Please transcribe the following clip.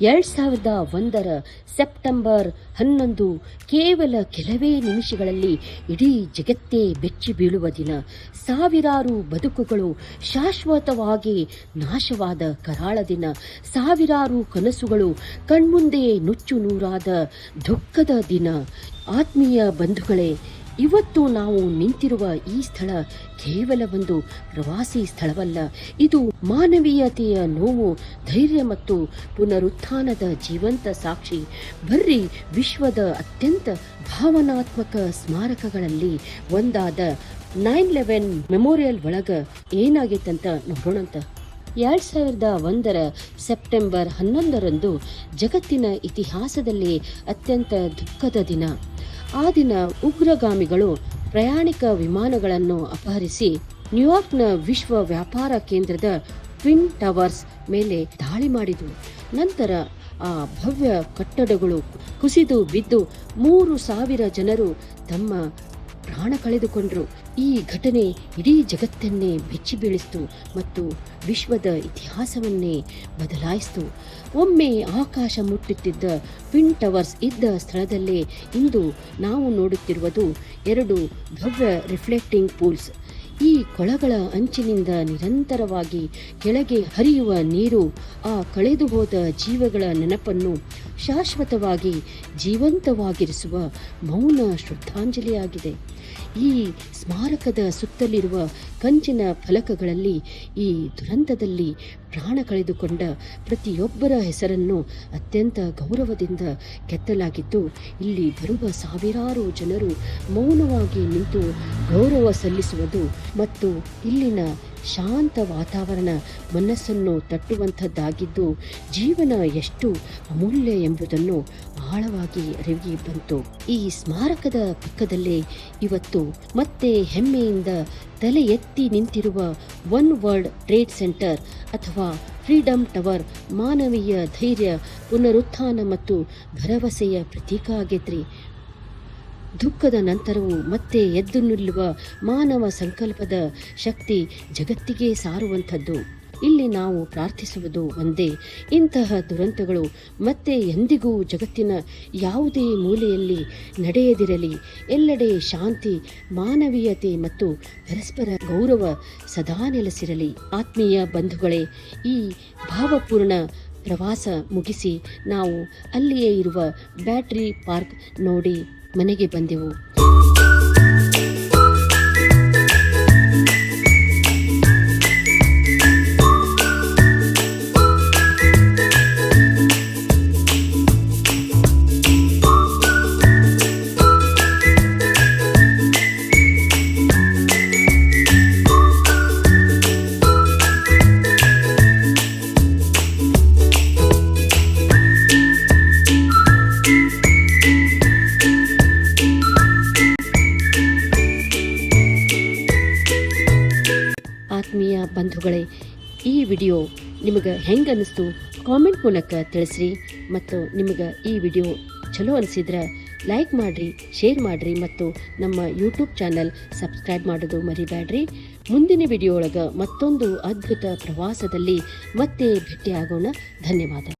2001 September 11 ಕೇವಲ ಕೆಲವೇ ನಿಮಿಷಗಳಲ್ಲಿ ಇಡೀ ಜಗತ್ತೇ ಬೆಚ್ಚಿ ಬೀಳುವ ದಿನ. ಸಾವಿರಾರು ಬದುಕುಗಳು ಶಾಶ್ವತವಾಗಿ ನಾಶವಾದ ಕರಾಳ ದಿನ. ಸಾವಿರಾರು ಕನಸುಗಳು ಕಣ್ಮುಂದೆ ನುಚ್ಚು ನೂರಾದ ದುಃಖದ ದಿನ. ಆತ್ಮೀಯ ಬಂಧುಗಳೇ, ಇವತ್ತು ನಾವು ನಿಂತಿರುವ ಈ ಸ್ಥಳ ಕೇವಲ ಒಂದು ಪ್ರವಾಸಿ ಸ್ಥಳವಲ್ಲ. ಇದು ಮಾನವೀಯತೆಯ ನೋವು, ಧೈರ್ಯ ಮತ್ತು ಪುನರುತ್ಥಾನದ ಜೀವಂತ ಸಾಕ್ಷಿ. ಬರ್ರಿ, ವಿಶ್ವದ ಅತ್ಯಂತ ಭಾವನಾತ್ಮಕ ಸ್ಮಾರಕಗಳಲ್ಲಿ ಒಂದಾದ 9/11 ಮೆಮೋರಿಯಲ್ ಒಳಗ ಏನಾಗೈತಂತ ನೋಡೋಣಂತ. 2001 ಸೆಪ್ಟೆಂಬರ್ 11 ಜಗತ್ತಿನ ಇತಿಹಾಸದಲ್ಲಿ ಅತ್ಯಂತ ದುಃಖದ ದಿನ. ಆ ದಿನ ಉಗ್ರಗಾಮಿಗಳು ಪ್ರಯಾಣಿಕ ವಿಮಾನಗಳನ್ನು ಅಪಹರಿಸಿ ನ್ಯೂಯಾರ್ಕ್ನ ವಿಶ್ವ ವ್ಯಾಪಾರ ಕೇಂದ್ರದ ಟ್ವಿನ್ ಟವರ್ಸ್ ಮೇಲೆ ದಾಳಿ ಮಾಡಿದವು. ನಂತರ ಆ ಭವ್ಯ ಕಟ್ಟಡಗಳು ಕುಸಿದು ಬಿದ್ದು 3,000 ಜನರು ತಮ್ಮ ಪ್ರಾಣ ಕಳೆದುಕೊಂಡರು. ಈ ಘಟನೆ ಇಡೀ ಜಗತ್ತನ್ನೇ ಬೆಚ್ಚಿ ಬೀಳಿಸಿತು ಮತ್ತು ವಿಶ್ವದ ಇತಿಹಾಸವನ್ನೇ ಬದಲಾಯಿಸಿತು. ಒಮ್ಮೆ ಆಕಾಶ ಮುಟ್ಟುತ್ತಿದ್ದ ಟ್ವಿನ್ ಟವರ್ಸ್ ಇದ್ದ ಸ್ಥಳದಲ್ಲೇ ಇಂದು ನಾವು ನೋಡುತ್ತಿರುವುದು 2 ಭವ್ಯ ರಿಫ್ಲೆಕ್ಟಿಂಗ್ ಪೂಲ್ಸ್. ಈ ಕೊಳಗಳ ಅಂಚಿನಿಂದ ನಿರಂತರವಾಗಿ ಕೆಳಗೆ ಹರಿಯುವ ನೀರು ಆ ಕಳೆದು ಹೋದ ಜೀವಗಳ ನೆನಪನ್ನು ಶಾಶ್ವತವಾಗಿ ಜೀವಂತವಾಗಿರಿಸುವ ಮೌನ ಶ್ರದ್ಧಾಂಜಲಿಯಾಗಿದೆ. ಈ ಸ್ಮಾರಕದ ಸುತ್ತಲಿರುವ ಕಂಚಿನ ಫಲಕಗಳಲ್ಲಿ ಈ ದುರಂತದಲ್ಲಿ ಪ್ರಾಣ ಕಳೆದುಕೊಂಡ ಪ್ರತಿಯೊಬ್ಬರ ಹೆಸರನ್ನು ಅತ್ಯಂತ ಗೌರವದಿಂದ ಕೆತ್ತಲಾಗಿದ್ದು, ಇಲ್ಲಿ ಬರುವ ಸಾವಿರಾರು ಜನರು ಮೌನವಾಗಿ ನಿಂತು ಗೌರವ ಸಲ್ಲಿಸುವುದು ಮತ್ತು ಇಲ್ಲಿನ ಶಾಂತ ವಾತಾವರಣ ಮನಸ್ಸನ್ನು ತಟ್ಟುವಂಥದ್ದಾಗಿದ್ದು, ಜೀವನ ಎಷ್ಟು ಅಮೂಲ್ಯ ಎಂಬುದನ್ನು ಆಳವಾಗಿ ಅರಿವಿ ಬಂತು. ಈ ಸ್ಮಾರಕದ ಪಕ್ಕದಲ್ಲೇ ಇವತ್ತು ಮತ್ತೆ ಹೆಮ್ಮೆಯಿಂದ ತಲೆ ಎತ್ತಿ ನಿಂತಿರುವ ಒನ್ ವರ್ಲ್ಡ್ ಟ್ರೇಡ್ ಸೆಂಟರ್ ಅಥವಾ ಫ್ರೀಡಮ್ ಟವರ್ ಮಾನವೀಯ ಧೈರ್ಯ, ಪುನರುತ್ಥಾನ ಮತ್ತು ಭರವಸೆಯ ಪ್ರತೀಕ ಆಗೈತ್ರಿ. ದುಃಖದ ನಂತರವೂ ಮತ್ತೆ ಎದ್ದು ನಿಲ್ಲುವ ಮಾನವ ಸಂಕಲ್ಪದ ಶಕ್ತಿ ಜಗತ್ತಿಗೆ ಸಾರುವಂಥದ್ದು. ಇಲ್ಲಿ ನಾವು ಪ್ರಾರ್ಥಿಸುವುದು ಒಂದೇ: ಇಂತಹ ದುರಂತಗಳು ಮತ್ತೆ ಎಂದಿಗೂ ಜಗತ್ತಿನ ಯಾವುದೇ ಮೂಲೆಯಲ್ಲಿ ನಡೆಯದಿರಲಿ. ಎಲ್ಲೆಡೆ ಶಾಂತಿ, ಮಾನವೀಯತೆ ಮತ್ತು ಪರಸ್ಪರ ಗೌರವ ಸದಾ ನೆಲೆಸಿರಲಿ. ಆತ್ಮೀಯ ಬಂಧುಗಳೇ, ಈ ಭಾವಪೂರ್ಣ ಪ್ರವಾಸ ಮುಗಿಸಿ ನಾವು ಅಲ್ಲಿಯೇ ಇರುವ ಬ್ಯಾಟರಿ ಪಾರ್ಕ್ ನೋಡಿ ಮನೆಗೆ ಬಂದೆವು. ಆತ್ಮೀಯ ಬಂಧುಗಳೇ, ಈ ವಿಡಿಯೋ ನಿಮಗೆ ಹೆಂಗೆ ಅನ್ನಿಸ್ತು ಕಾಮೆಂಟ್ ಮೂಲಕ ತಿಳಿಸ್ರಿ. ಮತ್ತು ನಿಮಗೆ ಈ ವಿಡಿಯೋ ಚಲೋ ಅನಿಸಿದ್ರೆ ಲೈಕ್ ಮಾಡಿರಿ, ಶೇರ್ ಮಾಡಿರಿ ಮತ್ತು ನಮ್ಮ ಯೂಟ್ಯೂಬ್ ಚಾನಲ್ ಸಬ್ಸ್ಕ್ರೈಬ್ ಮಾಡೋದು ಮರಿಬೇಡ್ರಿ. ಮುಂದಿನ ವಿಡಿಯೋ ಒಳಗೆ ಮತ್ತೊಂದು ಅದ್ಭುತ ಪ್ರವಾಸದಲ್ಲಿ ಮತ್ತೆ ಭೇಟಿಯಾಗೋಣ. ಧನ್ಯವಾದ.